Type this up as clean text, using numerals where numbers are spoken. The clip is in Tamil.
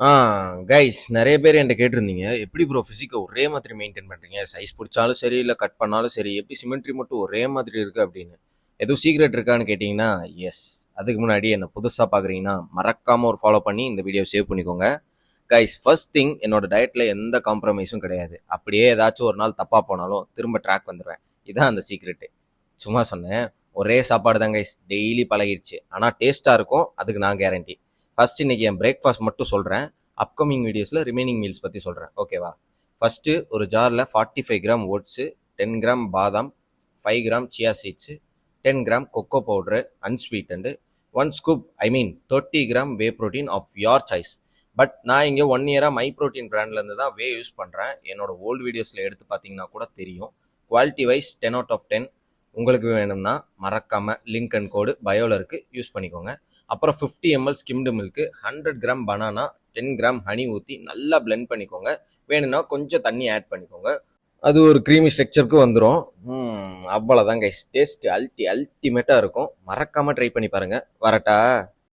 ஆ கைஸ் நெறைய பேர் என்ட்ட கேட்டிருந்தீங்க. எப்படி ப்ரோ பிசிக்க ஒரே மாதிரி மெயின்டெயின் பண்றீங்க? சைஸ் புடிச்சாலும் சரி, இல்ல கட் பண்ணாலும் சரி, எப்படி சிமெட்ரி மட்டும் ஒரே மாதிரி இருக்கு அப்படின்னு. எதுவும் சீக்ரெட் இருக்கான்னு கேட்டீங்கன்னா, எஸ். அதுக்கு முன்னாடி என்ன புதுசா பார்க்குறீங்கன்னா, மறக்காம ஒரு ஃபாலோ பண்ணி இந்த வீடியோ சேவ் பண்ணிக்கோங்க. கைஸ் ஃபர்ஸ்ட் திங் என்னோட டயட்ல எந்த காம்ப்ரமைஸும் கிடையாது. அப்படியே ஏதாச்சும் ஒரு நாள் தப்பா போனாலும் திரும்ப ட்ராக் வந்துருவேன். இதான் அந்த சீக்ரெட்டு. சும்மா சொன்னேன். ஒரே சாப்பாடு தான் கைஸ். டெய்லி பழகிடுச்சு. ஆனா டேஸ்ட்டா இருக்கும். அதுக்கு நான் கேரண்டி. ஃபர்ஸ்ட் இன்னைக்கு என் பிரேக்ஃபாஸ்ட் மட்டும் சொல்றேன். அப்கமிங் வீடியோஸ்ல ரிமைனிங் மீல்ஸ் பத்தி சொல்றேன். ஓகேவா? ஃபர்ஸ்ட் ஒரு ஜார்ல 45 கிராம் ஓட்ஸ், 10 கிராம் பாதாம், 5 gram chia seeds, 10 gram cocoa powder unsweetened, 1 scoop 30 gram whey protein of your choice. But நான் இங்கே 1 இயராக மை ப்ரோட்டீன் பிராண்ட்லேருந்து தான் வே யூஸ் பண்ணுறேன். என்னோட ஓல்டு வீடியோஸில் எடுத்து பார்த்தீங்கன்னா கூட தெரியும். Quality wise 10 out of 10. உங்களுக்கு வேணும்னா மறக்காமல் லிங்க் அண்ட் கோடு பயோவில் இருக்குது, யூஸ் பண்ணிக்கோங்க. அப்புறம் 50 ml skimmed milk, 100 gram banana, 10 gram honey ஊற்றி நல்லா பிளெண்ட் பண்ணிக்கோங்க. வேணும்னா கொஞ்சம் தண்ணி ஆட் பண்ணிக்கோங்க. அது ஒரு க்ரீமி ஸ்ட்ரக்சருக்கு வந்துடும். அவ்வளோதான் கைஸ். டேஸ்ட் அல்டிமேட்டாக இருக்கும். மறக்காமல் ட்ரை பண்ணி பாருங்கள். வரட்டா?